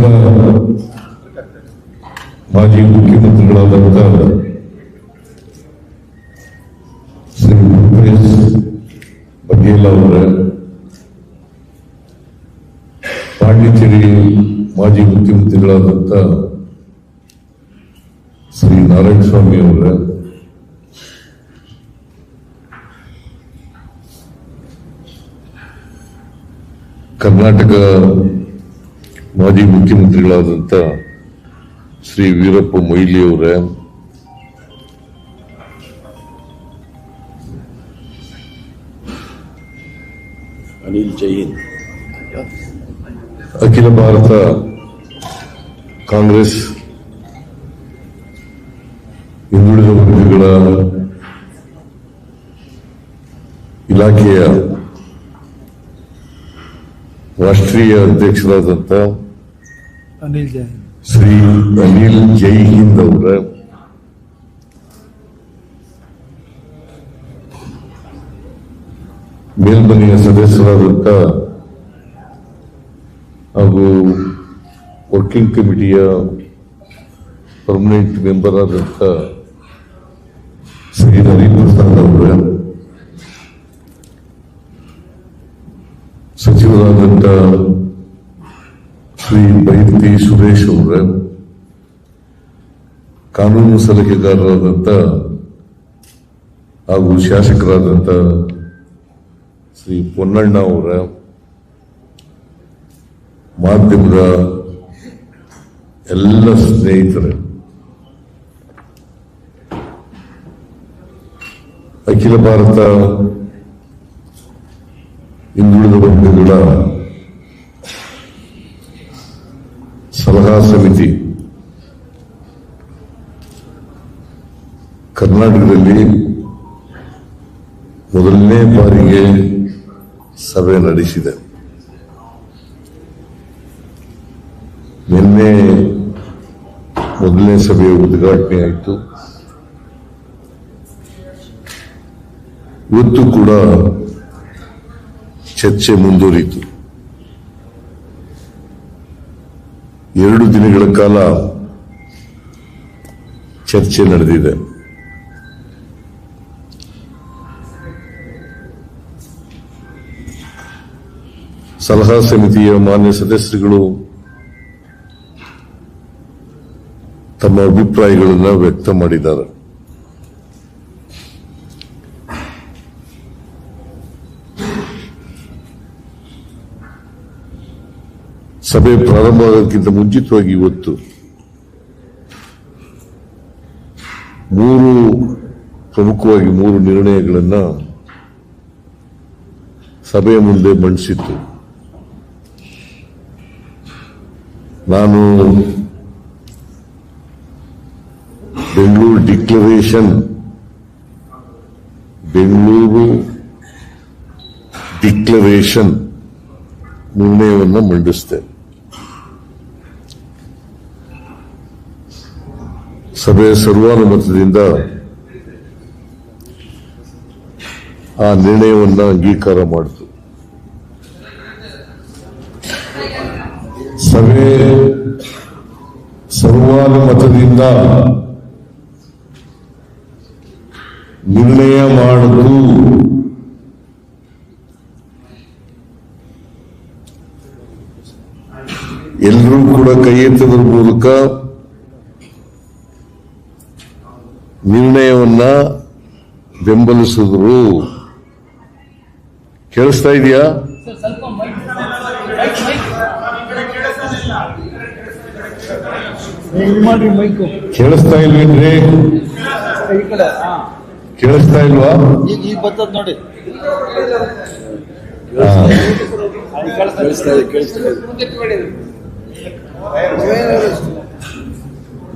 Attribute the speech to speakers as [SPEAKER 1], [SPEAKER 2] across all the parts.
[SPEAKER 1] ರಾಜ್ಯದ ಮಾಜಿ ಮುಖ್ಯಮಂತ್ರಿಗಳಾದಂಥ ಶ್ರೀ ಭೂಪೇಶ್ ಬಘೇಲ್ ಅವರ, ಪಾಂಡಿಚೇರಿ ಮಾಜಿ ಮುಖ್ಯಮಂತ್ರಿಗಳಾದಂಥ ಶ್ರೀ ನಾರಾಯಣ ಸ್ವಾಮಿ ಅವರ, ಕರ್ನಾಟಕ ಮಾಜಿ ಮುಖ್ಯಮಂತ್ರಿಗಳಾದಂಥ ಶ್ರೀ ವೀರಪ್ಪ ಮೊಯ್ಲಿ ಅವರ,
[SPEAKER 2] ಅನಿಲ್ ಜೈನ್,
[SPEAKER 1] ಅಖಿಲ ಭಾರತ ಕಾಂಗ್ರೆಸ್ ಹಿಂದುಳಿದ ವರ್ಗಗಳ ಇಲಾಖೆಯ ರಾಷ್ಟ್ರೀಯ ಅಧ್ಯಕ್ಷರಾದಂಥ ಶ್ರೀ ಅನಿಲ್ ಜೈ ಹಿಂದ್ ಅವರ, ಮೇಲ್ಮನೆಯ ಸದಸ್ಯರಾದಂಥ ಹಾಗೂ ವರ್ಕಿಂಗ್ ಕಮಿಟಿಯ ಪರ್ಮನೆಂಟ್ ಮೆಂಬರ್ ಆದಂಥ ಶ್ರೀ ಹರಿಪ್ರಸಾದ್ ಅವರ, ಸಚಿವರಾದಂಥ ಶ್ರೀ ಬೈರತಿ ಸುರೇಶ್ ಅವರ, ಕಾನೂನು ಸಲಹೆಗಾರರಾದಂಥ ಹಾಗೂ ಶಾಸಕರಾದಂಥ ಶ್ರೀ ಪೊನ್ನಣ್ಣ ಅವರ, ಮಾಧ್ಯಮದ ಎಲ್ಲ ಸ್ನೇಹಿತರೆ, ಅಖಿಲ ಭಾರತ ಹಿಂದುಳಿದ ವರ್ಗಗಳ ಸಲಹಾ ಸಮಿತಿ ಕರ್ನಾಟಕದಲ್ಲಿ ಮೊದಲನೇ ಬಾರಿಗೆ ಸಭೆ ನಡೆಸಿದೆ. ನಿನ್ನೆ ಮೊದಲನೇ ಸಭೆಯ ಉದ್ಘಾಟನೆ ಆಯಿತು. ಇವತ್ತು ಕೂಡ ಚರ್ಚೆ ಮುಂದುವರಿಯಿತು. 2 ದಿನಗಳ ಕಾಲ ಚರ್ಚೆ ನಡೆದಿದೆ. ಸಲಹಾ ಸಮಿತಿಯ ಮಾನ್ಯ ಸದಸ್ಯರುಗಳು ತಮ್ಮ ಅಭಿಪ್ರಾಯಗಳನ್ನು ವ್ಯಕ್ತ ಮಾಡಿದ್ದಾರೆ. ಸಭೆ ಪ್ರಾರಂಭವಾಗೋದಕ್ಕಿಂತ ಮುಂಚಿತವಾಗಿ ಇವತ್ತು 3 ನಿರ್ಣಯಗಳನ್ನು ಸಭೆಯ ಮುಂದೆ ಮಂಡಿಸಿತ್ತು. ನಾನು ಬೆಂಗಳೂರು ಡಿಕ್ಲರೇಷನ್ ನಿರ್ಣಯವನ್ನು ಮಂಡಿಸಿದೆ. ಸಭೆ ಸರ್ವಾನುಮತದಿಂದ ಆ ನಿರ್ಣಯವನ್ನು ಅಂಗೀಕಾರ ಮಾಡಿತು. ಸಭೆ ಸರ್ವಾನುಮತದಿಂದ ನಿರ್ಣಯ ಮಾಡುವುದು ಎಲ್ಲರೂ ಕೂಡ ಕೈ ಎತ್ತುವುದರ ಮೂಲಕ ನಿರ್ಣಯವನ್ನ ಬೆಂಬಲಿಸಿದ್ರು. ಕೇಳಿಸ್ತಾ ಇದೆಯಾ? ಕೇಳಿಸ್ತಾ ಇಲ್ವೇನ್ರಿ? ಕೇಳಿಸ್ತಾ ಇಲ್ವಾ?
[SPEAKER 2] ಈಗ ಬರ್ತದ ನೋಡಿ.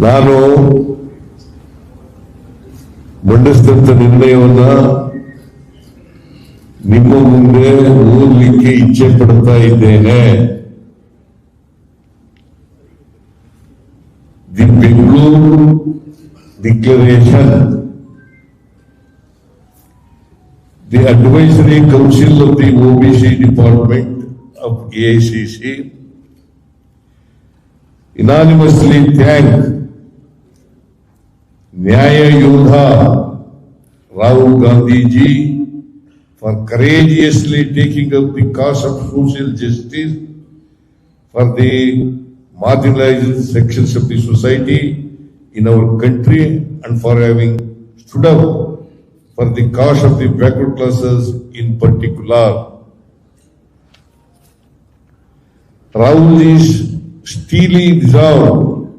[SPEAKER 1] ನಾನು ಮಂಡಿಸಿದಂತ ನಿರ್ಣಯವನ್ನ ನಿಮ್ಮ ಮುಂದೆ ಓದಲಿಕ್ಕೆ ಇಚ್ಛೆ ಪಡ್ತಾ ಇದ್ದೇನೆ. The Bengaluru declaration, the Advisory Council of the OBC Department of AICC unanimously thank Nyaya Yodha Rahul Gandhi ji for courageously taking up the cause of social justice for the marginalized sections of the society in our country and for having stood up for the cause of the backward classes in particular. Rahulji's steely resolve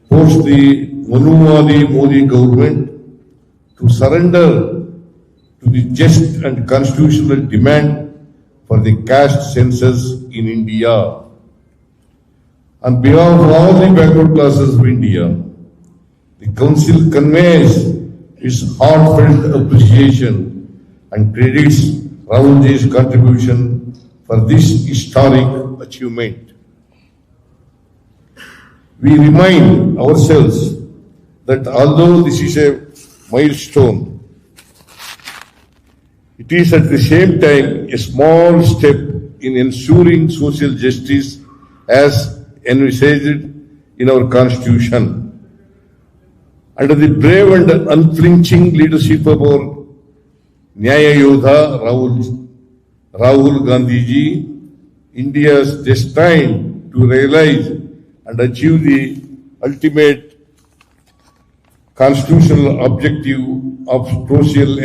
[SPEAKER 1] forced the Manumwadi Modi government to surrender to the just and constitutional demand for the caste census in India. On behalf of all the backward classes of India, the Council conveys its heartfelt appreciation and credits Rahulji's contribution for this historic achievement. We remind ourselves that although this is a milestone, it is at the same time a small step in ensuring social justice as envisaged in our Constitution. Under the brave and unflinching leadership of our Nyaya Yodha Rahul Gandhi ji, India is destined to realize and achieve the ultimate constitutional objective of social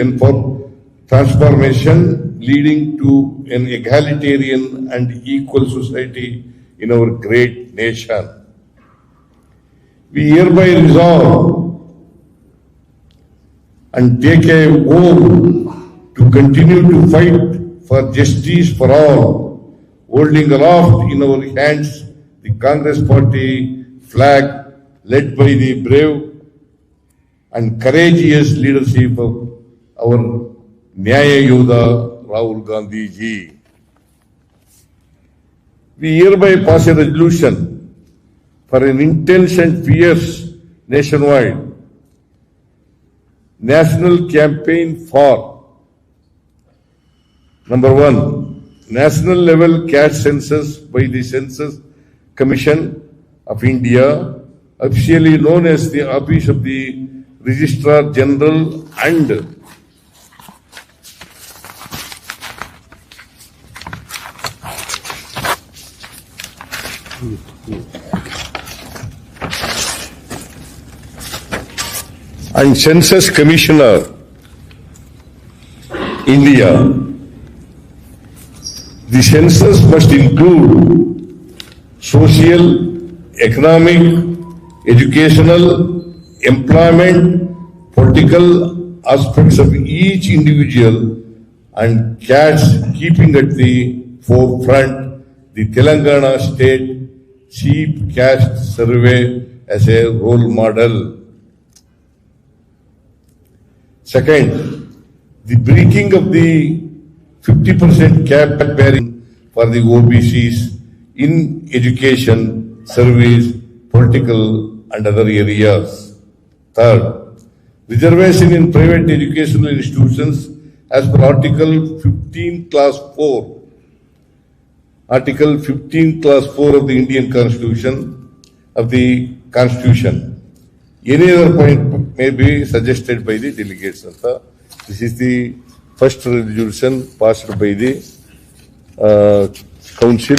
[SPEAKER 1] transformation leading to an egalitarian and equal society in our great nation. We hereby resolve and take a oath to continue to fight for justice for all, holding aloft in our hands the Congress Party flag led by the brave and courageous leadership of our Nyaya Yodha Rahul Gandhi ji. We hereby pass a resolution for an intense and fierce nationwide national campaign for number 1, national level caste census by the Census Commission of India, officially known as the Office of the Registrar General, and Census Commissioner, India. The census must include social, economic, educational, employment, political aspects of each individual and caste, keeping at the forefront the Telangana State Chief Caste Survey as a role model. Second, the breaking of the 50% cap bearing for the OBCs in education, service, political and other areas. Third, reservation in private educational institutions as per Article 15 Class 4. Article 15 Class 4 of the Indian Constitution. Any other point may be suggested by the delegates. This is the first resolution passed by the Council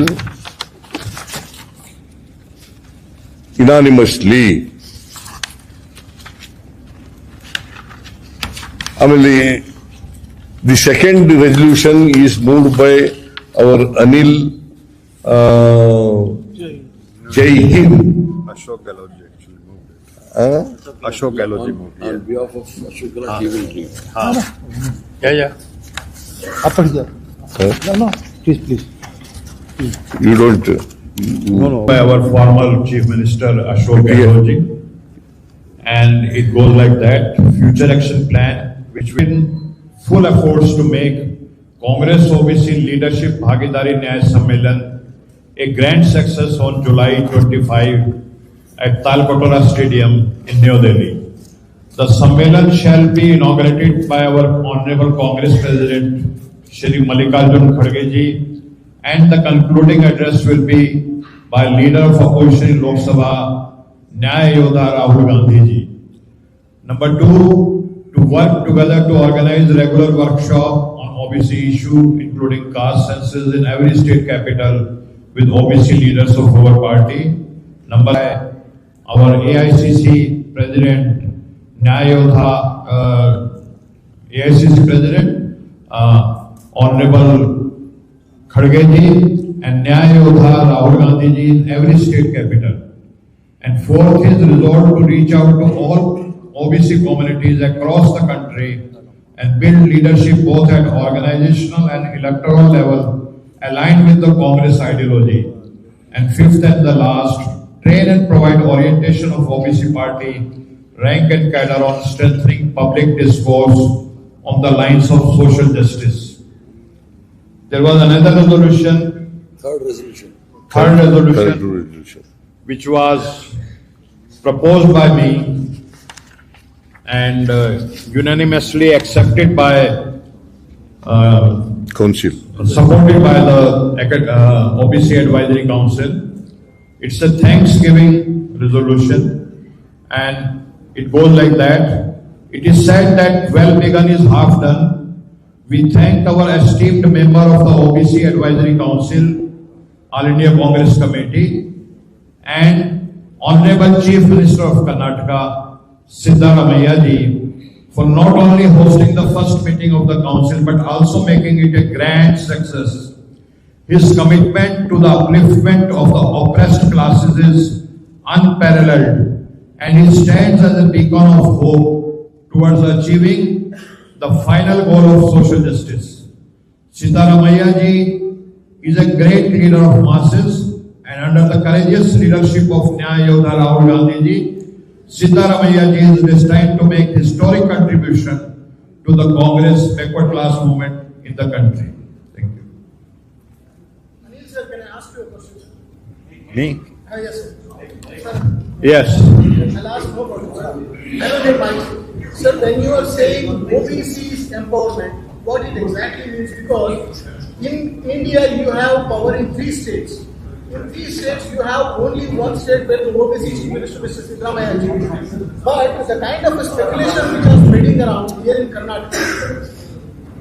[SPEAKER 1] unanimously. The second resolution is moved by our Anil Jai Hind.
[SPEAKER 3] Ashok Gehlot actually moved it. Ashok Gehlot moved it.
[SPEAKER 2] On behalf of Ashok Gehlot, he will read.
[SPEAKER 4] No, please.
[SPEAKER 1] You don't.
[SPEAKER 5] By our former Chief Minister Ashok Gehlot ji. And it goes like that. Future action plan, which will full efforts to make Congress OBC Leadership Bhagidari Nyaya Sammelan a grand success on July 25 at Talkotara Stadium in New Delhi. The Sammelan shall be inaugurated by our Honorable Congress President Shri Mallikarjun Kharge ji, and the concluding address will be by leader of opposition in Lok Sabha, Nyaya Yodha Rahul Gandhi ji. Number two, to work together to organize regular workshop on OBC issue, including caste census in every state capital with OBC leaders of our party. Number five, our AICC President, Nyaya Yodha, AICC President, Honorable Khadge ji, and Nyaya Yodha Rahul Gandhi ji in every state capital. And fourth is resolved to reach out to all OBC communities across the country and build leadership both at organizational and electoral level aligned with the Congress ideology. And fifth and the last, train and provide orientation of OBC party, rank and cadre on strengthening public discourse on the lines of social justice. There was another resolution,
[SPEAKER 2] Third resolution.
[SPEAKER 5] third resolution,
[SPEAKER 3] Third resolution.
[SPEAKER 5] which was proposed by me and unanimously accepted by,
[SPEAKER 3] Council.
[SPEAKER 5] supported by the OBC Advisory Council. It's a Thanksgiving resolution and it goes like that. It is said that well begun is half done. We thank our esteemed member of the OBC Advisory Council, All India Congress Committee, and Honorable Chief Minister of Karnataka, Siddaramaiah ji, for not only hosting the first meeting of the council but also making it a grand success. His commitment to the upliftment of the oppressed classes is unparalleled, and he stands as a beacon of hope towards achieving the final goal of social justice. Siddaramaiah ji is a great leader of masses, and under the courageous leadership of Nyaya Yodha Rahul Gandhi ji, Siddaramaiah ji is destined to make historic contribution to the Congress backward class movement in the country. Thank you.
[SPEAKER 4] Anil sir, can I ask you a question?
[SPEAKER 5] Me?
[SPEAKER 4] Yes, sir.
[SPEAKER 5] Yes.
[SPEAKER 4] I'll ask no question, sir. I don't get mine. Sir, when you are saying OBC's empowerment, what it exactly means, because in India you have power in 3 states. In 3 states you have only one state where the OBC Chief Minister Mr. Siddaramaiah ji. But the kind of a speculation which is spreading around here in Karnataka,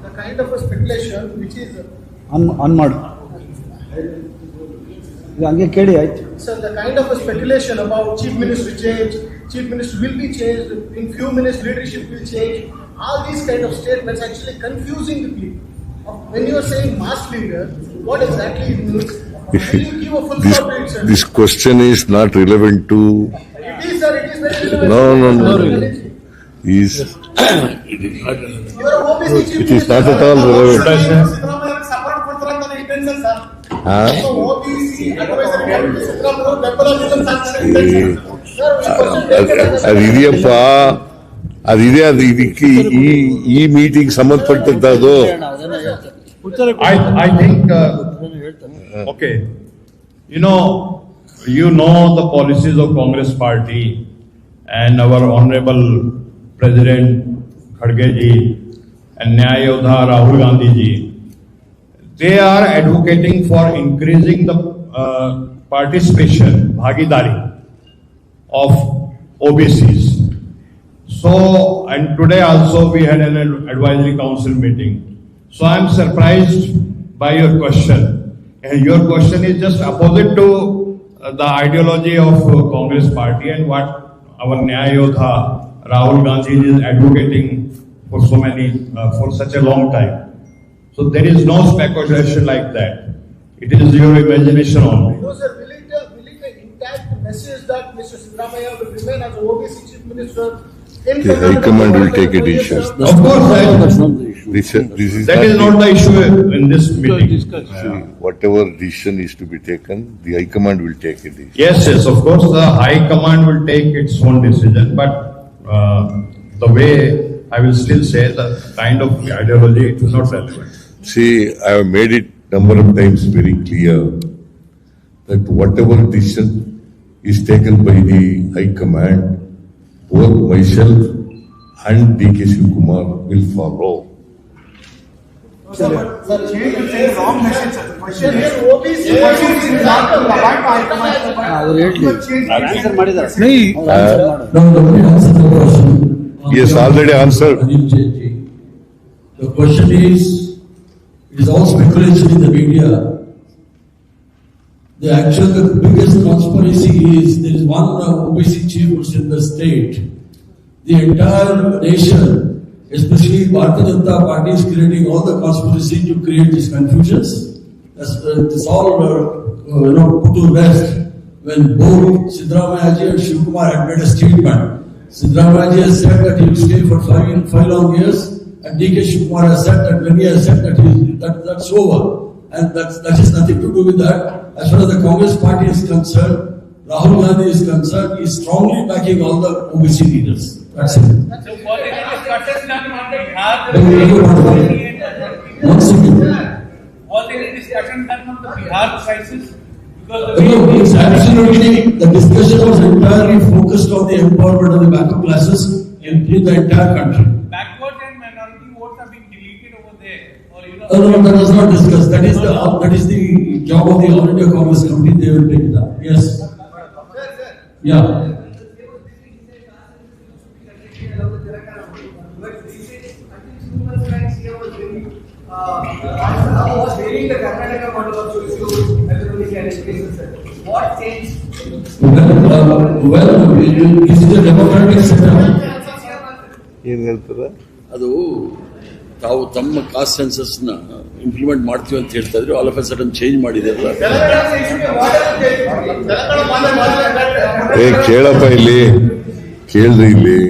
[SPEAKER 4] the kind of a speculation which is
[SPEAKER 6] on ಮಾಡು ಇದು ಹಂಗೆ ಕೇಳಿ ಆಯ್ತು.
[SPEAKER 4] Sir, the kind of a speculation about chief minister change, chief minister will be changed, in few minutes leadership will change, all these kind of statements actually confusing the people. When you are saying mass leader, what exactly it means? Will you give a full stop to it, sir?
[SPEAKER 3] This question is not relevant to.
[SPEAKER 4] It is, sir, it is very relevant.
[SPEAKER 3] No. Is
[SPEAKER 4] You are OBC chief
[SPEAKER 3] It is
[SPEAKER 4] minister.
[SPEAKER 3] not at all relevant.
[SPEAKER 4] Support ಕೊಡ್ತಾರಂತ intention, sir.
[SPEAKER 3] Huh?
[SPEAKER 4] So OBC advisory committee Siddaramaiah ಬೆಂಬಲ ನೀಡುವಂತ intention. Sir, we question
[SPEAKER 3] ಅದಿದೆಯಪ್ಪ ಅದಿದೆ ಅದು ಇದಕ್ಕೆ ಈ meeting ಸಂಬಂಧಪಟ್ಟದ್ದು.
[SPEAKER 5] I think, okay, you know the policies of Congress party and our honorable President Khadge ji and Nyaya Yodha Rahul Gandhi ji. They are advocating for increasing the participation, bhagidari of OBCs. So, and today also we had an advisory council meeting. So I am surprised by your question. And your question is just opposite to the ideology of Congress party and what our Nyaya Yodha Rahul Gandhi is advocating for for such a long time. So there is no speculation like that. It is your imagination only.
[SPEAKER 4] No, sir, will it intact message that Mr. Siddaramaiah will remain as OBC Chief Minister in
[SPEAKER 3] The High Command will take a decision.
[SPEAKER 5] Of course,
[SPEAKER 2] That's not the issue.
[SPEAKER 3] This is
[SPEAKER 5] that is not the issue in this meeting.
[SPEAKER 3] Whatever decision is to be taken, the High Command will take a decision.
[SPEAKER 5] Yes, of course, the High Command will take its own decision, but the way I will still say the kind of ideology it is not relevant.
[SPEAKER 3] See, I have made it number of times very clear that whatever decision is taken by the High Command, both myself and D.K. Shivkumar will follow.
[SPEAKER 4] Sir, change will send wrong message, sir. Sir, here OBC is not
[SPEAKER 6] ಅವ್ರು ಹೇಳ್ಲಿ answer ಮಾಡಿದ್ದಾರೆ
[SPEAKER 7] No, nobody answered the question.
[SPEAKER 3] Yes, already answered.
[SPEAKER 7] Anil Jain. The question is, it is all speculation in the media. The biggest conspiracy is there is one OBC chief in the state. The entire nation, especially Bharatiya Janata Party, is creating all the conspiracy to create these confusions. It's all put to rest when both Siddaramaiah and Shivkumar had made a statement. Siddaramaiah has said that he will stay for 5 long years, and D.K. Shivkumar has said that when he has said that's over, and that has nothing to do with that. As far as the Congress party is concerned, Rahul Gandhi is concerned, he is strongly backing all the OBC leaders. That's it. Once again.
[SPEAKER 8] Was there any discussion done on the Bihar crisis? Because
[SPEAKER 7] No, it's absolutely, the discussion was entirely focused on the empowerment of the backup classes in the entire country.
[SPEAKER 8] backward and minority votes are being deleted over there, or
[SPEAKER 7] No, that was not discussed. That is the job of the All India Congress Committee. They will take it up. Yes. Yeah.
[SPEAKER 8] what changed?
[SPEAKER 7] Well, this is a democratic setup.
[SPEAKER 3] ಏನ್ ಹೇಳ್ತಾರೆ?
[SPEAKER 2] ಅದು ತಾವು ತಮ್ಮ cost census ನ implement ಮಾಡ್ತೀವಿ ಅಂತ ಹೇಳ್ತಾ ಇದ್ರು, all of a sudden change ಮಾಡಿದಾರಲ್ಲ.
[SPEAKER 3] ಕೇಳಪ್ಪ ಇಲ್ಲಿ, ಕೇಳ್ರಿ ಇಲ್ಲಿ.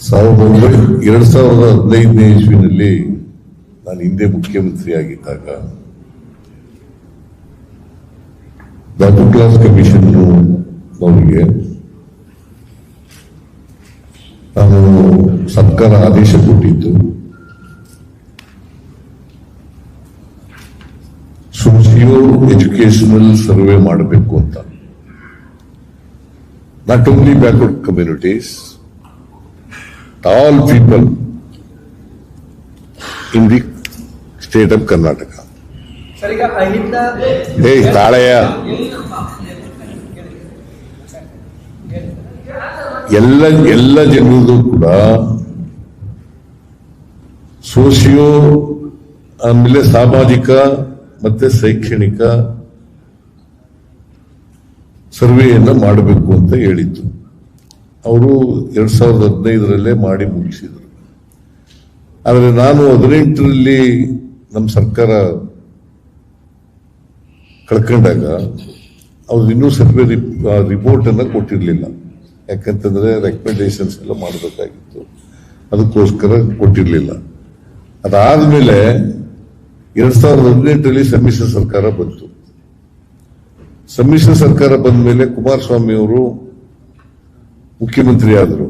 [SPEAKER 3] 2015ನೇ ಇಸ್ವಿನಲ್ಲಿ ನಾನು ಹಿಂದೆ ಮುಖ್ಯಮಂತ್ರಿ ಆಗಿದ್ದಾಗ ಬ್ಯಾಕ್ವರ್ಡ್ ಕ್ಲಾಸ್ ಕಮಿಷನ್ ಅವರಿಗೆ ನಾನು ಸರ್ಕಾರ ಆದೇಶ ಕೊಟ್ಟಿದ್ದು ಸೋಶಿಯೋ ಎಜುಕೇಶನಲ್ ಸರ್ವೆ ಮಾಡಬೇಕು ಅಂತ. Not only backward communities, all people in the state of Karnataka. Hey, ತಾಳೆಯ ಎಲ್ಲ ಜನರಿಗೂ ಕೂಡ ಸೋಶಿಯೋ, ಆಮೇಲೆ ಸಾಮಾಜಿಕ ಮತ್ತೆ ಶೈಕ್ಷಣಿಕ ಸರ್ವೆಯನ್ನ ಮಾಡಬೇಕು ಅಂತ ಹೇಳಿತ್ತು. ಅವರು 2015ರಲ್ಲೇ ಮಾಡಿ ಮುಗಿಸಿದ್ರು. ಆದರೆ ನಾನು 2018ರಲ್ಲಿ ನಮ್ಮ ಸರ್ಕಾರ ಕಳ್ಕೊಂಡಾಗ ಅವ್ರು ಇನ್ನೂ ಸರ್ವೆ ರಿಪೋರ್ಟ್ ಅನ್ನ ಕೊಟ್ಟಿರಲಿಲ್ಲ. ಯಾಕಂತಂದ್ರೆ ರೆಕಮೆಂಡೇಶನ್ಸ್ ಎಲ್ಲ ಮಾಡಬೇಕಾಗಿತ್ತು, ಅದಕ್ಕೋಸ್ಕರ ಕೊಟ್ಟಿರಲಿಲ್ಲ. ಅದಾದ್ಮೇಲೆ 2018ರಲ್ಲಿ ಸಮ್ಮಿಶ್ರ ಸರ್ಕಾರ ಬಂತು. ಸಮ್ಮಿಶ್ರ ಸರ್ಕಾರ ಬಂದ ಮೇಲೆ ಕುಮಾರಸ್ವಾಮಿ ಅವರು ಮುಖ್ಯಮಂತ್ರಿ ಆದರು.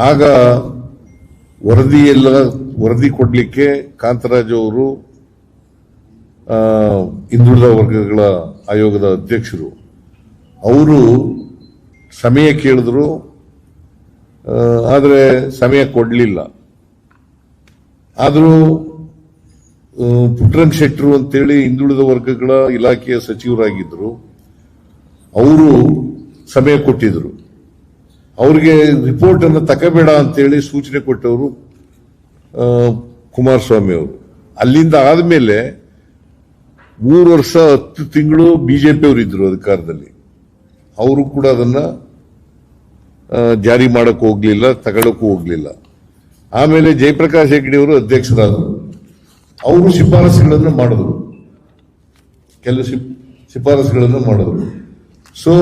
[SPEAKER 3] ಆಗ ವರದಿ ಕೊಡ್ಲಿಕ್ಕೆ ಕಾಂತರಾಜು ಅವರು ಹಿಂದುಳಿದ ವರ್ಗಗಳ ಆಯೋಗದ ಅಧ್ಯಕ್ಷರು, ಅವರು ಸಮಯ ಕೇಳಿದ್ರು, ಆದರೆ ಸಮಯ ಕೊಡಲಿಲ್ಲ. ಆದರೂ ಪುಟ್ಟರಂಗ ಶೆಟ್ಟರು ಅಂತೇಳಿ ಹಿಂದುಳಿದ ವರ್ಗಗಳ ಇಲಾಖೆಯ ಸಚಿವರಾಗಿದ್ರು, ಅವರು ಸಮಯ ಕೊಟ್ಟಿದ್ರು. ಅವ್ರಿಗೆ ರಿಪೋರ್ಟ್ ಅನ್ನು ತಗೋಬೇಡ ಅಂತೇಳಿ ಸೂಚನೆ ಕೊಟ್ಟವರು ಕುಮಾರಸ್ವಾಮಿ ಅವರು. ಅಲ್ಲಿಂದ ಆದ್ಮೇಲೆ 3 ವರ್ಷ 10 ತಿಂಗಳು ಬಿಜೆಪಿ ಅವರು ಇದ್ರು ಅಧಿಕಾರದಲ್ಲಿ. ಅವರು ಕೂಡ ಅದನ್ನ ಜಾರಿ ಮಾಡಕ್ ಹೋಗ್ಲಿಲ್ಲ, ತಗೊಳಕ್ಕೂ ಹೋಗ್ಲಿಲ್ಲ. ಆಮೇಲೆ ಜಯಪ್ರಕಾಶ್ ಹೆಗ್ಡೆ ಅವರು ಅಧ್ಯಕ್ಷರಾದರು. ಅವರು ಶಿಫಾರಸುಗಳನ್ನು ಮಾಡಿದ್ರು, ಕೆಲವು ಶಿಫಾರಸುಗಳನ್ನು ಮಾಡಿದ್ರು. ಸೊ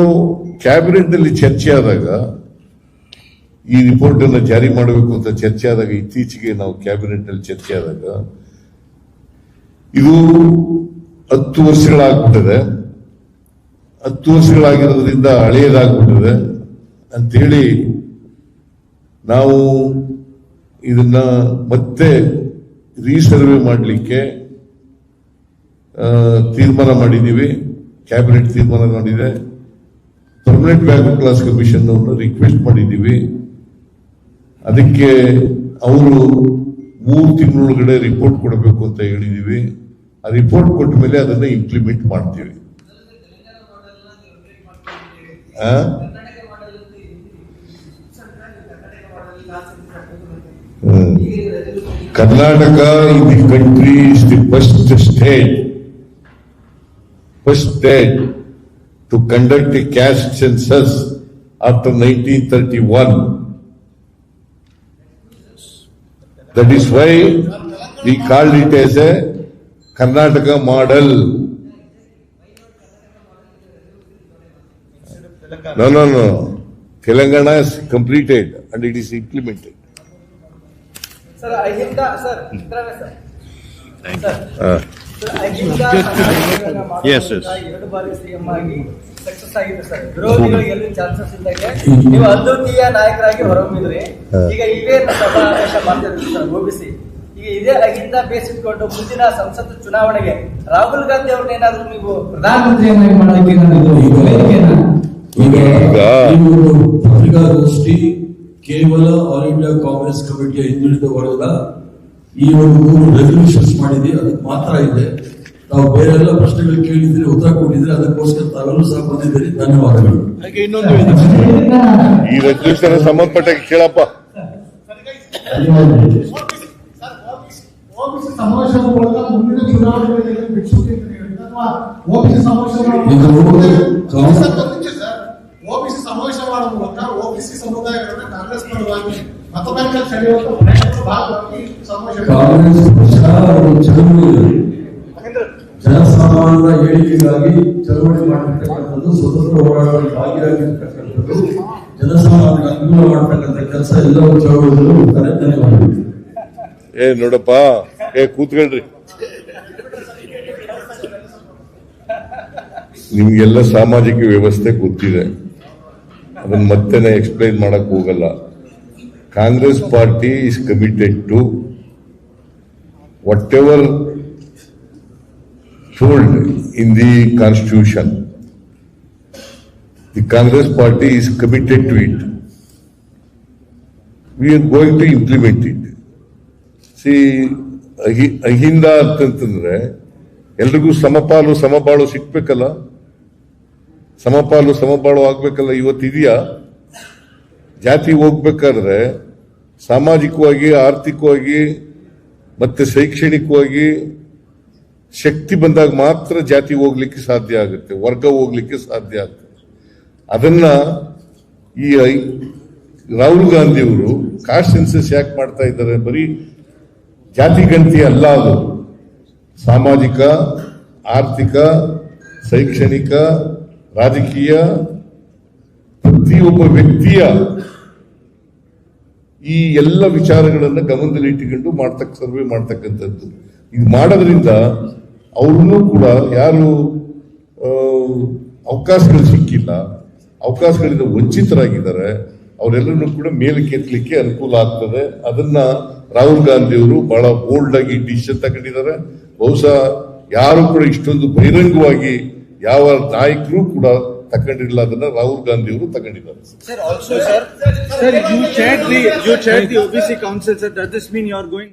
[SPEAKER 3] ಕ್ಯಾಬಿನೆಟ್ ನಲ್ಲಿ ಚರ್ಚೆ ಆದಾಗ, ಈ ರಿಪೋರ್ಟ್ ಅನ್ನು ಜಾರಿ ಮಾಡಬೇಕು ಅಂತ ಚರ್ಚೆ ಆದಾಗ, ಇತ್ತೀಚೆಗೆ ನಾವು ಕ್ಯಾಬಿನೆಟ್ ನಲ್ಲಿ ಚರ್ಚೆ ಆದಾಗ, ಇದು 10 ವರ್ಷಗಳಾಗ್ಬಿಟ್ಟಿದೆ, 10 ವರ್ಷಗಳಾಗಿರೋದ್ರಿಂದ ಹಳೆಯದಾಗ್ಬಿಟ್ಟಿದೆ ಅಂತೇಳಿ ನಾವು ಇದನ್ನ ಮತ್ತೆ ರೀಸರ್ವೆ ಮಾಡಲಿಕ್ಕೆ ತೀರ್ಮಾನ ಮಾಡಿದ್ದೀವಿ. ಕ್ಯಾಬಿನೆಟ್ ತೀರ್ಮಾನ ಮಾಡಿದೆ. ಪರ್ಮನೆಂಟ್ ಬ್ಯಾಕ್ವರ್ಡ್ ಕ್ಲಾಸ್ ಕಮಿಷನ್ ಅನ್ನು ರಿಕ್ವೆಸ್ಟ್ ಮಾಡಿದ್ದೀವಿ. ಅದಕ್ಕೆ ಅವರು 3 ತಿಂಗಳೊಳಗಡೆ ರಿಪೋರ್ಟ್ ಕೊಡಬೇಕು ಅಂತ ಹೇಳಿದೀವಿ. ಆ ರಿಪೋರ್ಟ್ ಕೊಟ್ಟ ಮೇಲೆ ಅದನ್ನ ಇಂಪ್ಲಿಮೆಂಟ್ ಮಾಡ್ತೀವಿ. Karnataka in the country is the first state to conduct a caste census after 1931. That is why we called it as a Karnataka model. No. Telangana is completed and it is implemented.
[SPEAKER 6] Sir, Ahinda sir ಇದ್ರಾಗ sir Ahinda
[SPEAKER 5] Yes.
[SPEAKER 6] 2 ಬಾರಿ CM ಆಗಿ success ಆಗಿದೆ sir. ವಿರೋಧಿಗಳಿಗೆ ಎಲ್ಲಿ chances ಇದ್ದಾಗ ನೀವು ಅದ್ವಿತೀಯ ನಾಯಕರಾಗಿ ಹೊರಹೊಮ್ಮಿದ್ರಿ. ಈಗ ಇವೇ ಸಮಾವೇಶ ಮಾಡ್ತಿದ್ರಿ ಸರ್ ಓಬಿಸಿ. ಈಗ ಇದೇ ಅಹಿಂದ ಬೇಸ್ ಇಟ್ಕೊಂಡು ಮುಂದಿನ ಸಂಸತ್ ಚುನಾವಣೆಗೆ ರಾಹುಲ್ ಗಾಂಧಿ ಅವ್ರನ್ನ ಏನಾದ್ರು ನೀವು ಪ್ರಧಾನಮಂತ್ರಿಯನ್ನಾಗಿ ಮಾಡೋದಕ್ಕೆ
[SPEAKER 7] ಈಗ ಈ ಒಂದು ಪತ್ರಿಕಾಗೋಷ್ಠಿ ಕೇವಲ ಆಲ್ ಇಂಡಿಯಾ ಕಾಂಗ್ರೆಸ್ ಕಮಿಟಿಯ ಹಿಂದುಳಿದ ವರ್ಗದ ಈ ಒಂದು 3 ರೆಸಲ್ಯೂಷನ್ಸ್ ಮಾಡಿದೆ, ಅದಕ್ಕೆ ಮಾತ್ರ ಇದೆ. ತಾವು ಬೇರೆ ಎಲ್ಲ ಪ್ರಶ್ನೆಗಳು ಕೇಳಿದ್ರೆ ಉತ್ತರ ಕೊಟ್ಟಿದ್ರೆ ಅದಕ್ಕೋಸ್ಕರ ತಾವೆಲ್ಲರೂ ಸಹ ಬಂದಿದ್ದೀರಿ. ಧನ್ಯವಾದಗಳು.
[SPEAKER 3] ಈ ರೆಸಲ್ಯೂಷನ್ ಸಂಬಂಧಪಟ್ಟ ಕೇಳಪ್ಪ.
[SPEAKER 4] ಓಬಿಸಿ ಸಮಾವೇಶದ ಮೂಲಕ ಮುಂದಿನ ಚುನಾವಣೆಗಳಿಗೆ ಅಥವಾ ಓಬಿಸಿ ಸಮಾವೇಶ ಓಬಿಸಿ ಸಮಾವೇಶ ಮಾಡುವ ಮೂಲಕ ಓಬಿಸಿ ಸಮುದಾಯಗಳನ್ನ ಕಾಂಗ್ರೆಸ್ ಪರವಾಗಿ ಮತಬ್ಯಾಂಕ್ ಸೆಳೆಯುವಂತ ಪ್ರಯತ್ನದ ಭಾಗವಾಗಿ ಸಮಾವೇಶ
[SPEAKER 7] ಕಾಂಗ್ರೆಸ್ ಪಕ್ಷ ಚಳುವಳಿ ಜನಸಾಮಾನ್ಯರ ಏಳಿಗೆಗಾಗಿ ಚಳವಳಿ ಮಾಡಿರ್ತಕ್ಕಂಥದ್ದು, ಸ್ವತಂತ್ರ ಹೋರಾಟದಲ್ಲಿ ಭಾಗಿಯಾಗಿರ್ತಕ್ಕಂಥದ್ದು, ಜನಸಾಮಾನ್ಯರಿಗೆ ಅನುಕೂಲ ಮಾಡತಕ್ಕಂಥ ಕೆಲಸ ಎಲ್ಲವೂ ಚಳವಳಿಗಳು ಇರ್ತಾರೆ. ಧನ್ಯವಾದಗಳು.
[SPEAKER 3] ನೋಡಪ್ಪ, ಕೂತ್ಕೊಳ್ರಿ. ನಿಮ್ಗೆಲ್ಲ ಸಾಮಾಜಿಕ ವ್ಯವಸ್ಥೆ ಗೊತ್ತಿದೆ, ಅದನ್ನ ಮತ್ತೆ ಎಕ್ಸ್ಪ್ಲೈನ್ ಮಾಡಕ್ ಹೋಗಲ್ಲ. Congress party is committed to whatever told in the constitution. The Congress party is committed to it. We are going to implement it. See, Ahinda ಅಂತಂದ್ರೆ ಎಲ್ರಿಗೂ ಸಮಪಾಲು ಸಮಬಾಳು ಸಿಗ್ಬೇಕಲ್ಲ, ಸಮಪಾಲು ಸಮಬಾಳು ಆಗ್ಬೇಕಲ್ಲ. ಇವತ್ತಿದೆಯಾ? ಜಾತಿ ಹೋಗ್ಬೇಕಾದ್ರೆ ಸಾಮಾಜಿಕವಾಗಿ, ಆರ್ಥಿಕವಾಗಿ ಮತ್ತೆ ಶೈಕ್ಷಣಿಕವಾಗಿ ಶಕ್ತಿ ಬಂದಾಗ ಮಾತ್ರ ಜಾತಿ ಹೋಗ್ಲಿಕ್ಕೆ ಸಾಧ್ಯ ಆಗುತ್ತೆ, ವರ್ಗ ಹೋಗ್ಲಿಕ್ಕೆ ಸಾಧ್ಯ ಆಗುತ್ತೆ. ಅದನ್ನ ಈ ರಾಹುಲ್ ಗಾಂಧಿ ಅವರು ಕಾಸ್ಟ್ ಸೆನ್ಸಸ್ ಯಾಕೆ ಮಾಡ್ತಾ ಇದ್ದಾರೆ? ಬರೀ ಜಾತಿ ಗಣತಿ ಅಲ್ಲ, ಅದು ಸಾಮಾಜಿಕ, ಆರ್ಥಿಕ, ಶೈಕ್ಷಣಿಕ, ರಾಜಕೀಯ ಪ್ರತಿಯೊಬ್ಬ ವ್ಯಕ್ತಿಯ ಈ ಎಲ್ಲ ವಿಚಾರಗಳನ್ನ ಗಮನದಲ್ಲಿ ಇಟ್ಟುಕೊಂಡು ಸರ್ವೆ ಮಾಡ್ತಕ್ಕಂಥದ್ದು. ಇದು ಮಾಡೋದ್ರಿಂದ ಅವ್ರನ್ನೂ ಕೂಡ ಯಾರು ಅವಕಾಶಗಳು ಸಿಕ್ಕಿಲ್ಲ, ಅವಕಾಶಗಳಿಂದ ವಂಚಿತರಾಗಿದ್ದಾರೆ, ಅವರೆಲ್ಲರನ್ನೂ ಕೂಡ ಮೇಲೆ ಕೆತ್ತಲಿಕ್ಕೆ ಅನುಕೂಲ ಆಗ್ತದೆ. ಅದನ್ನ ರಾಹುಲ್ ಗಾಂಧಿ ಅವರು ಬಹಳ ಬೋಲ್ಡ್ ಆಗಿ ಡಿಸಿಷನ್ ತಗೊಂಡಿದ್ದಾರೆ. ಬಹುಶಃ ಯಾರು ಕೂಡ ಇಷ್ಟೊಂದು ಬಹಿರಂಗವಾಗಿ ಯಾವ ನಾಯಕರು ಕೂಡ ತಗೊಂಡಿರಲಿಲ್ಲ, ಅದನ್ನ ರಾಹುಲ್ ಗಾಂಧಿ ಅವರು ತಗೊಂಡಿದ್ದಾರೆ.
[SPEAKER 6] Sir, also, sir, you chaired the OBC council, sir. Does this mean you are going?